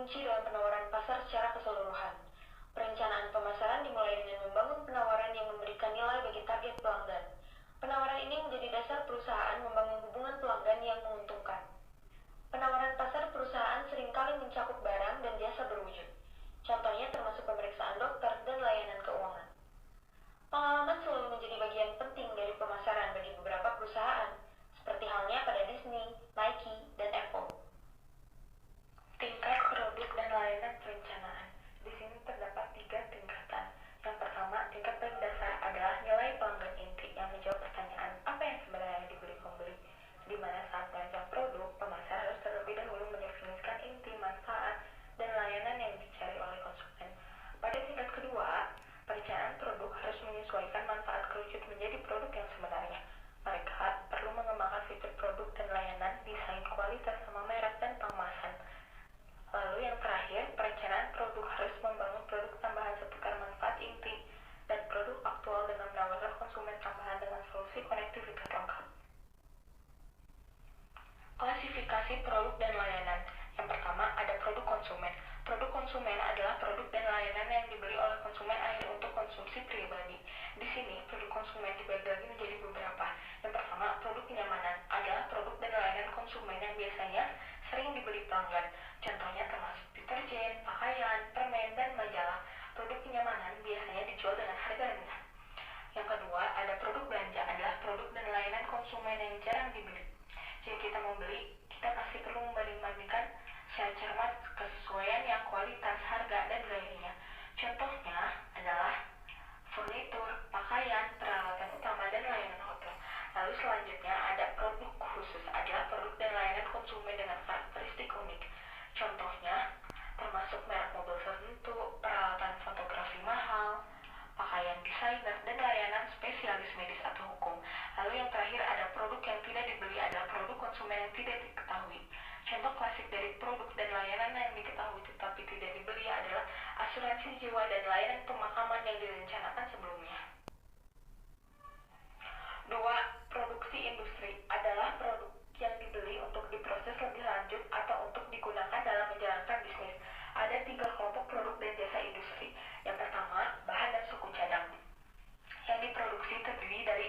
kunci dalam penawaran pasar secara keseluruhan. Perencanaan pemasaran dimulai dengan membangun penawaran yang memberikan nilai bagi target pelanggan. Penawaran ini menjadi dasar perusahaan membangun hubungan pelanggan yang menguntungkan. Penawaran pasar perusahaan seringkali mencakup barang dan jasa berwujud. Contohnya termasuk pemeriksaan dokter dan layanan keuangan. Pengalaman selalu menjadi bagian penting dari pemasaran bagi beberapa perusahaan, seperti halnya pada Disney, Nike, dan Apple. Tingkat produk dan layanan perencanaan. Di sini terdapat 3 tingkatan. Yang pertama, tingkat paling dasar adalah nilai pelanggan inti yang menjawab pertanyaan apa yang sebenarnya dibeli pembeli, di mana saat merancang produk, pemasar harus terlebih dahulu mendefinisikan inti, manfaat, dan layanan yang dicari oleh konsumen. Pada tingkat kedua, perencanaan produk harus menyesuaikan manfaat kerucut menjadi produk yang sebenarnya. Mereka perlu mengembangkan fitur produk dan layanan, desain, kualitas, sama merek, dan pengemasan. Lalu yang terakhir, perencanaan produk harus membangun produk tambahan seputar manfaat inti dan produk aktual dengan menawarkan konsumen tambahan dengan solusi konektivitas lengkap. Klasifikasi produk dan layanan. Yang pertama, ada produk konsumen. Produk konsumen adalah produk dan layanan yang dibeli oleh konsumen akhir untuk konsumsi pribadi. Di sini, produk konsumen dibagi lagi menjadi beberapa. Yang pertama, produk kenyamanan adalah produk dan layanan konsumen yang biasanya sering dibeli pelanggan. Contohnya termasuk deterjen, pakaian, permen, dan majalah. Produk kenyamanan biasanya dijual dengan harga rendah. Yang kedua, ada produk belanja adalah produk dan layanan konsumen yang jarang dibeli. Jika kita mau beli, kita pasti perlu membanding-bandingkan secara cermat kesesuaian yang kualitas, harga, dan gayanya. Contohnya adalah furnitur, pakaian, peralatan utama, dan layanan hotel. Lalu selanjutnya ada produk khusus adalah produk dan layanan konsumen dengan karakteristik unik. Contohnya termasuk merek mobil tertentu, peralatan fotografi mahal, pakaian desainer, dan layanan spesialis medis atau hukum. Lalu yang terakhir ada produk yang tidak dibeli adalah produk konsumen yang tidak diketahui. Contoh klasik dari produk dan layanan yang diketahui tetapi tidak dibeli adalah asuransi jiwa dan layanan pemakaman yang direncanakan sebelumnya. 2. Produksi industri adalah produk yang dibeli untuk diproses lebih lanjut atau untuk digunakan dalam menjalankan bisnis. Ada 3 kelompok produk dan jasa industri. Yang pertama, bahan dan suku cadang. Yang diproduksi terdiri dari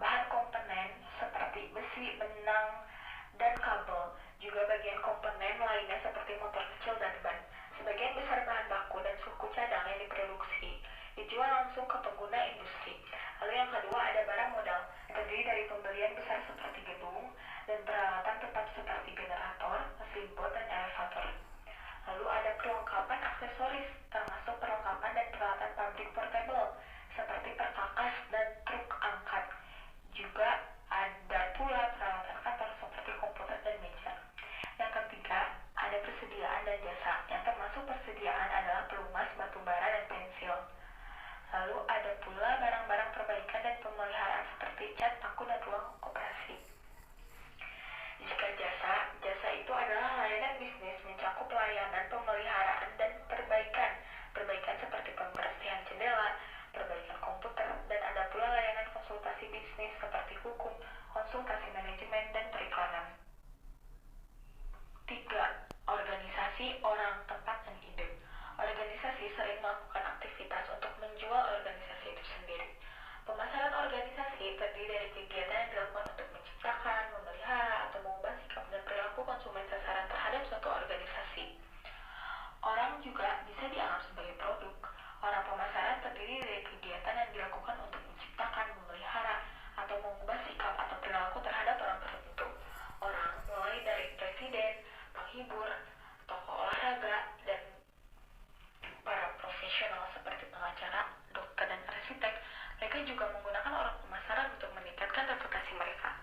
bahan komponen seperti besi, benang, dan kabel, juga bagian komponen lainnya seperti motor kecil dan ban. Sebagian besar bahan baku dan suku cadang yang diproduksi dijual langsung ke pengguna industri. Lalu yang kedua ada barang modal, terdiri dari pembelian besar seperti gedung dan peralatan tetap seperti generator, mesin bot, dan elevator. Lalu ada perlengkapan aksesoris, termasuk perlengkapan dan peralatan pabrik portable, seperti perkakas dan truk angkat. Juga ada pula peralatan kantor seperti komputer dan meja. Yang ketiga, ada persediaan dan jasa, yang termasuk persediaan adalah pelumas, batu bara, dan pensil. Lalu ada pula barang-barang perbaikan dan pemeliharaan seperti cat, paku, dan ruang operasi. Jika jasa itu adalah layanan bisnis mencakup layanan pemeliharaan dan perbaikan. Perbaikan seperti pembersihan jendela, perbaikan komputer, dan ada pula layanan konsultasi bisnis seperti hukum, konsultasi manajemen, dan periklanan. 3. Organisasi orang, tempat, dan ide. Organisasi sering melakukan aktivitas untuk menjual organisasi itu sendiri. Pemasaran organisasi terdiri dari kegiatan yang dilakukan untuk menciptakan, memelihara, atau mengubah sikap dan perilaku konsumen sasaran terhadap suatu organisasi. Orang juga bisa dianggap sebagai produk. Orang pemasaran terdiri dari kegiatan yang dilakukan untuk menciptakan, memelihara, atau mengubah sikap atau perilaku terhadap orang tertentu. Orang mulai dari presiden, penghibur, tokoh olahraga, dan para profesional seperti pengacara, dokter, dan arsitek. Mereka juga menggunakan orang pemasaran untuk meningkatkan reputasi mereka.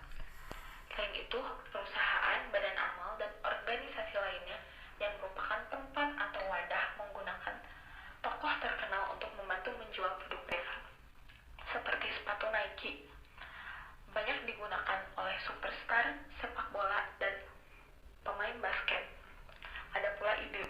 Selain itu, perusahaan, badan amal, dan organisasi lainnya yang merupakan tempat atau wadah menggunakan tokoh terkenal untuk membantu menjual produk mereka. Seperti sepatu Nike, banyak digunakan oleh superstar sepak bola dan pemain basket. Ada pula ide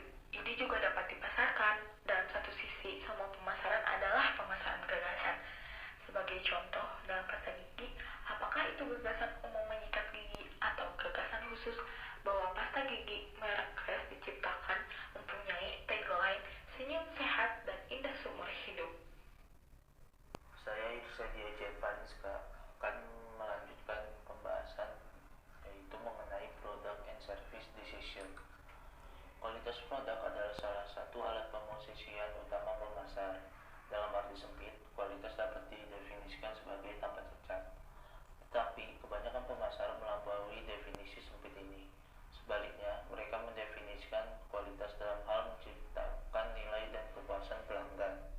Tetapi kebanyakan pemasar melampaui definisi sempit ini. Sebaliknya, mereka mendefinisikan kualitas dalam hal menciptakan nilai dan kepuasan pelanggan.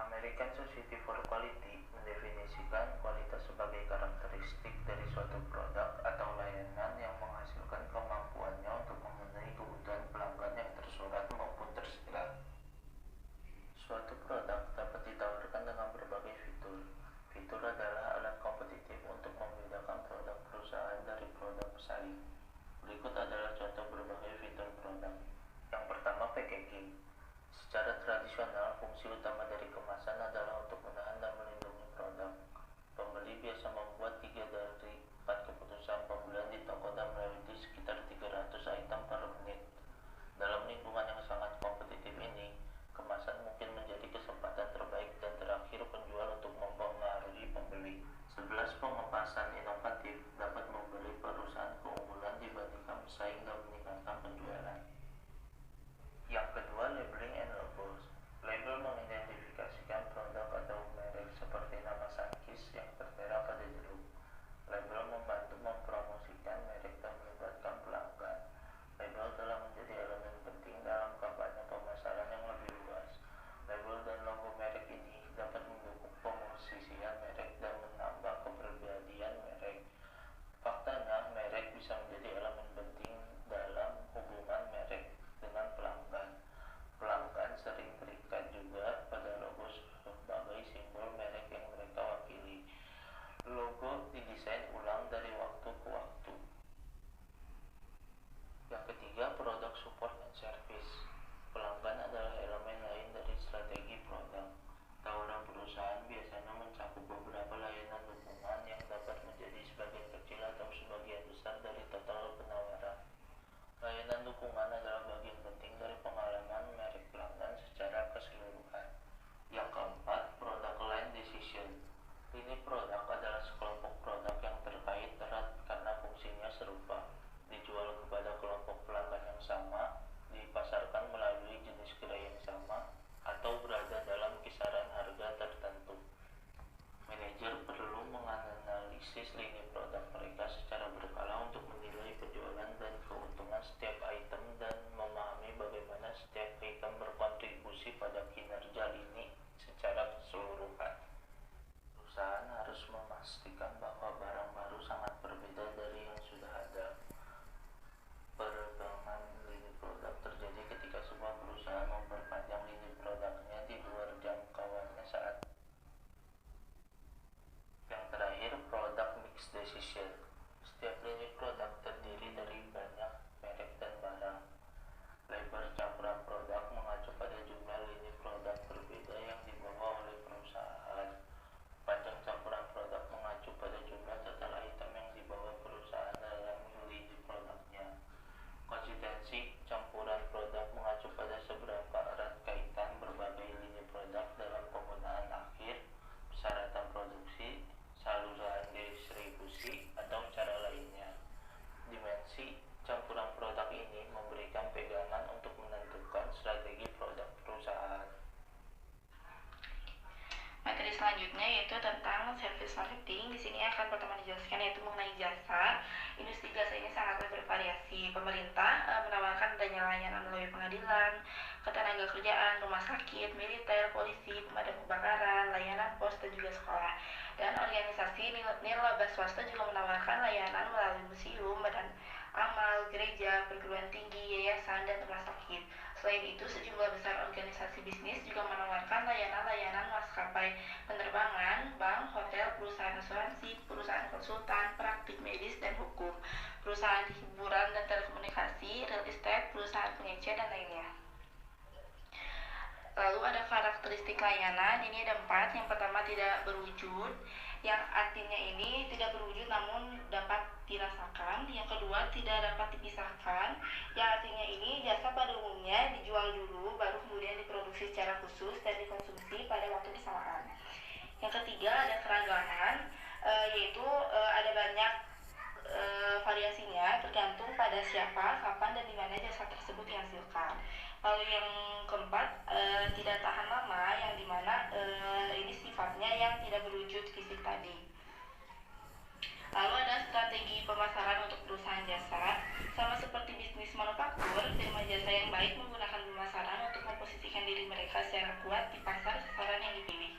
American Society for Quality mendefinisikan kualitas sebagai karakteristik dari suatu produk atau layanan yang menghasilkan kemampuannya untuk memenuhi kebutuhan pelanggan yang tersurat maupun tersirat. Suatu produk dapat ditawarkan dengan berbagai fitur. Fitur adalah alat kompetitif untuk membedakan produk perusahaan dari produk pesaing. Berikut adalah contoh berbagai fitur produk. Yang pertama, packaging. Secara tradisional, fungsi utama dari kemasan adalah untuk menahan dan melindungi produk. Pembeli biasa membuat 3 dari 4 keputusan pembelian di toko dan melewati sekitar 300 item per menit. Dalam lingkungan yang sangat kompetitif ini, kemasan mungkin menjadi kesempatan terbaik dan terakhir penjual untuk mempengaruhi pembeli. 11. Pengemasan inovatif dapat memberi perusahaan keunggulan dibandingkan pesaing dan meningkatkan penjualan. Yang kedua, labeling and logos. Label mengidentifikasikan produk atau merek seperti nama Sunkist yang tertera pada jeruk. Label membantu mempromosikan merek dan melibatkan pelanggan. Label telah menjadi elemen penting dalam kampanye pemasaran yang lebih luas. Label dan logo merek ini dapat mendukung pemosisian merek dan menambah kepribadian merek. Faktanya, merek bisa menjadi elemen penting dalam hubungan merek dengan pelanggan. Pelanggan sering terikat juga pada logo sebagai simbol merek yang mereka wakili. Logo didesain ulang dari waktu ke waktu. Yang ketiga, produk support and service. Pelanggan adalah elemen lain dari strategi produk. Tawaran perusahaan biasanya mencakup beberapa layanan dukungan yang dapat menjadi sebagian kecil atau sebagian besar dari total penawaran. Layanan dukungan adalah bagian penting dari pengalaman merek pelanggan secara keseluruhan. Yang keempat, product line decision. Ini produk adalah sekelompok produk yang terkait erat karena fungsinya serupa, dijual kepada kelompok pelanggan yang sama, dipasarkan melalui jenis gerai yang sama, atau berada dalam kisaran harga tertentu. Manajer perlu menganalisis lini produk mereka secara berkala untuk menilai penjualan dan keuntungan setiap item dan memahami bagaimana setiap item berkontribusi pada kinerja lini secara keseluruhan. Perusahaan harus memastikan bahwa barang baru sangat berbeda dari yang sudah ada. Peregangan lini produk terjadi ketika sebuah perusahaan memperpanjang lini produknya di luar jangkauannya saat. Yang terakhir, product mix decision. Setiap lini produk terdiri dari banyak merek dan barang. Lebar campuran produk mengacu pada jumlah lini produk berbeda yang dibawa oleh perusahaan. Panjang campuran produk mengacu pada jumlah total item yang dibawa perusahaan dalam lini produknya. Konsistensi campuran produk mengacu pada seberapa erat kaitan berbagai lini produk dalam penggunaan akhir, persyaratan produksi, saluran distribusi, atau cara lainnya. Dimensi campuran produk ini memberikan pegangan untuk menentukan strategi produk perusahaan. Materi selanjutnya yaitu tentang service marketing. Di sini akan pertama dijelaskan yaitu mengenai jasa. Industri jasa ini sangat bervariasi. Pemerintah menawarkan adanya layanan melalui pengadilan, ketenaga kerjaan, rumah sakit, militer, polisi, pemadam kebakaran, layanan pos dan juga sekolah. Dan organisasi nirlaba swasta juga menawarkan layanan melalui museum, badan amal, gereja, perguruan tinggi, yayasan, dan rumah sakit. Selain itu, sejumlah besar organisasi bisnis juga menawarkan layanan-layanan maskapai penerbangan, bank, hotel, perusahaan asuransi, perusahaan konsultan, praktik medis dan hukum, perusahaan hiburan dan telekomunikasi, real estate, perusahaan pengecer, dan lainnya. Lalu ada karakteristik layanan, ini ada 4. Yang pertama, tidak berwujud, yang artinya ini tidak berwujud namun dapat dirasakan. Yang kedua, tidak dapat dipisahkan, yang artinya ini jasa pada umumnya dijual dulu baru kemudian diproduksi secara khusus dan dikonsumsi pada waktu bersamaan. Yang ketiga, ada keragaman, yaitu ada banyak variasinya tergantung pada siapa, kapan, dan di mana jasa tersebut dihasilkan. Lalu yang keempat, tidak tahan lama, yang dimana ini sifatnya yang tidak berwujud fisik tadi. Lalu ada strategi pemasaran untuk perusahaan jasa. Sama seperti bisnis manufaktur, firma jasa yang baik menggunakan pemasaran untuk memposisikan diri mereka secara kuat di pasar sasaran yang dipilih.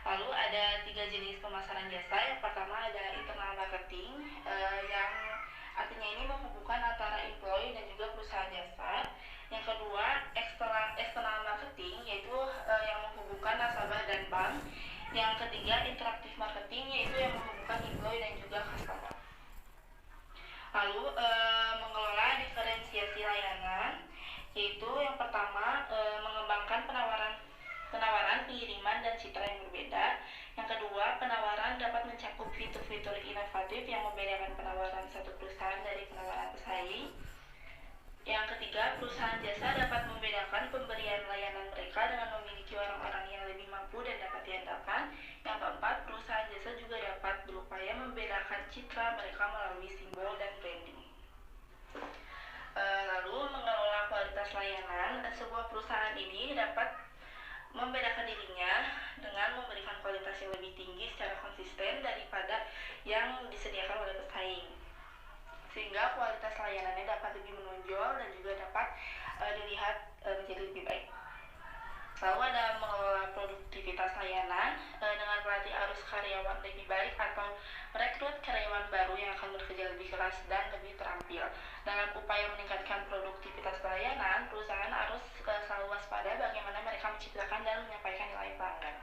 Lalu ada 3 jenis pemasaran jasa. Yang pertama ada internal marketing, yang artinya ini menghubungkan antara employee dan juga perusahaan jasa. Yang kedua external marketing, yaitu yang menghubungkan nasabah dan bank. Yang ketiga interaktif marketing, yaitu yang menghubungkan employee dan juga customer. Lalu mengelola diferensiasi layanan, yaitu yang pertama mengembangkan penawaran, pengiriman dan citra yang berbeda. Yang kedua, penawaran dapat mencakup fitur-fitur inovatif yang membedakan penawaran satu perusahaan dari penawaran pesaing. Yang ketiga, perusahaan jasa dapat membedakan pemberian layanan mereka dengan memiliki orang-orang yang lebih mampu dan dapat diandalkan. Yang keempat, perusahaan jasa juga dapat berupaya membedakan citra mereka melalui simbol dan branding. Lalu mengelola kualitas layanan. Sebuah perusahaan ini dapat membedakan dirinya dengan memberikan kualitas yang lebih tinggi secara konsisten daripada yang disediakan oleh pesaing, sehingga kualitas layanannya dapat lebih menonjol dan juga dapat dilihat menjadi lebih baik. Lalu ada mengelola produktivitas layanan dengan melatih arus karyawan lebih baik atau merekrut karyawan baru yang akan bekerja lebih keras dan lebih terampil. Dalam upaya meningkatkan produktivitas layanan, perusahaan harus selalu waspada bagaimana mereka menciptakan dan menyampaikan nilai pelanggan.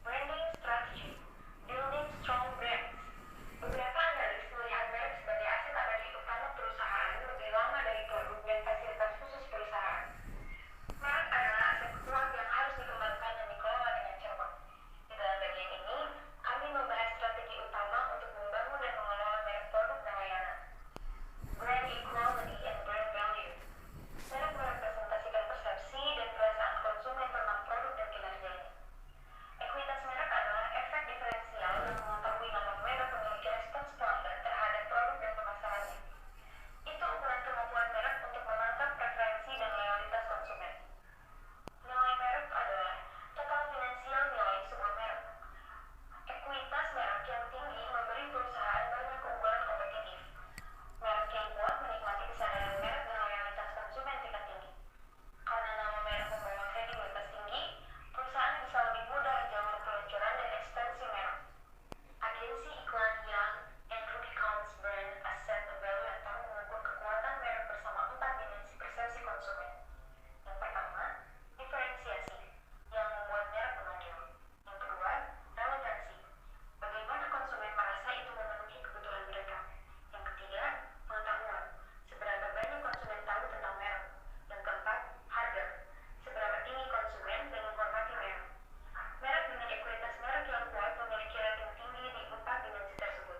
Branding strategy, building strong brands. Beberapa analis melihat merek sebagai aset abadi utama perusahaan lebih lama dari produk dan fasilitas khusus perusahaan. Merek adalah aset kuat yang harus dikembangkan dan dikelola dengan cermat. Di dalam bagian ini, kami membahas strategi utama untuk membangun dan mengelola merek produk dan layanan. Brand equality and brand value. Merek merepresentasikan persepsi dan perasaan konsumen tentang produk dan kinerjanya. Ekuitas merek adalah efek diferensial yang mengetahui nama merek memiliki respons pelanggan terhadap produk dan pemasarannya. Itu ukuran kemampuan merek untuk menangkap preferensi dan loyalitas konsumen. Nilai merek adalah total finansial nilai sebuah merek. Ekuitas merek yang tinggi memberi perusahaan banyak keunggulan kompetitif. Merek yang kuat menikmati kesadaran merek dan loyalitas konsumen tingkat tinggi. Karena nama merek membawa kredibilitas tinggi, perusahaan bisa lebih mudah jalur peluncuran dan ekstensi merek. Agensi iklan Young and Rubicon's Brand Asset Evaluator mengukur kekuatan merek bersama 4 dimensi persepsi konsumen. Yang pertama, diferensiasi, yang membuat merek menonjol. Yang kedua, relevansi, bagaimana konsumen merasa itu memenuhi kebutuhan mereka. Yang ketiga, pengetahuan, seberapa banyak konsumen tahu tentang merek. Yang keempat, harga, seberapa tinggi konsumen dan menghormati merek. Merek dengan ekuitas merek yang kuat memiliki rating tinggi di 4 dimensi tersebut.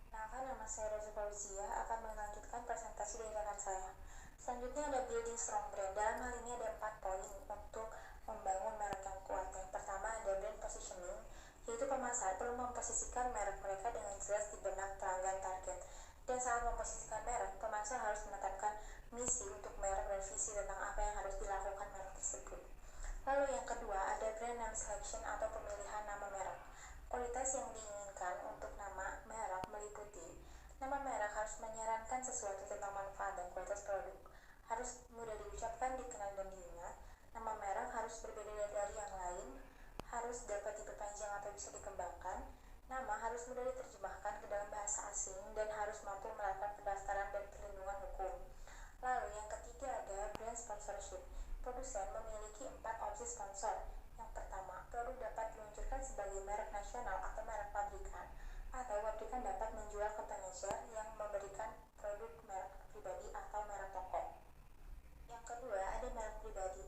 Perkenalkan, nama saya Rosa Fauzia akan melanjutkan presentasi dari rekan saya. Selanjutnya ada building strong brand. Dalam hal ini ada 4 poin untuk membangun merek yang kuat. Yang pertama ada brand positioning, yaitu pemasar perlu memposisikan merek mereka dengan jelas di benak pelanggan target. Dan saat memposisikan merek, pemasar harus menetapkan misi untuk merek dan visi tentang apa yang harus dilakukan merek tersebut. Lalu yang kedua ada brand name selection atau pemilihan nama merek. Kualitas yang diinginkan untuk nama merek meliputi nama merek harus menyarankan sesuatu tentang manfaat dan kualitas produk, harus mudah diucapkan, dikenal dan diingat. Nama merek harus berbeda dari yang lain, harus dapat diperpanjang atau bisa dikembangkan. Nama harus mudah diterjemahkan ke dalam bahasa asing dan harus mampu melakukan pendaftaran dan perlindungan hukum. Lalu yang ketiga ada brand sponsorship. Produsen memiliki 4 opsi sponsor. Yang pertama, produk dapat diluncurkan sebagai merek nasional atau merek pabrikan, atau pabrikan dapat menjual ke pengecer yang memberikan produk merek pribadi atau merek toko. Yang kedua ada merek pribadi.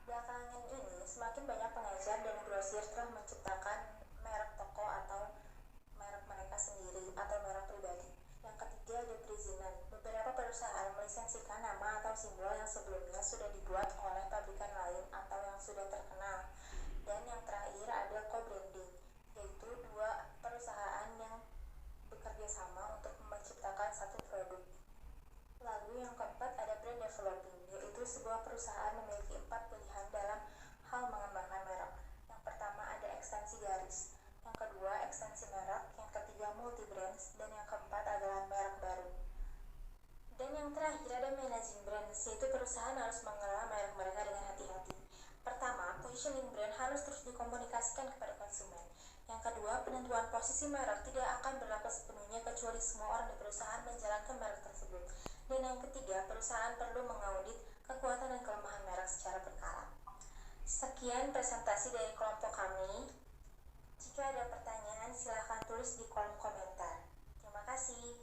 Belakangan ini semakin banyak pengecer dan grosir telah menciptakan merek toko atau merek mereka sendiri atau merek pribadi. Yang ketiga ada perizinan. Beberapa perusahaan melisensikan nama atau simbol yang sebelumnya sudah dibuat oleh pabrikan lain atau yang sudah terkenal. Dan yang terakhir ada co-branding, yaitu 2 perusahaan yang bekerja sama untuk menciptakan satu produk. Lalu yang keempat ada brand developing, yaitu sebuah perusahaan memiliki 4 pilihan dalam hal mengembangkan merek. Yang pertama ada ekstensi garis, yang kedua ekstensi esensi merek, yang ketiga multi-brands, dan yang keempat adalah merek baru. Dan yang terakhir ada managing brands, yaitu perusahaan harus mengelola merek mereka dengan hati-hati. Pertama, positioning brand harus terus dikomunikasikan kepada konsumen. Yang kedua, penentuan posisi merek tidak akan berlaku sepenuhnya kecuali semua orang di perusahaan menjalankan merek tersebut. Dan yang ketiga, perusahaan perlu mengaudit kekuatan dan kelemahan merek secara berkala. Sekian presentasi dari kelompok kami. Jika ada pertanyaan, silakan tulis di kolom komentar. Terima kasih.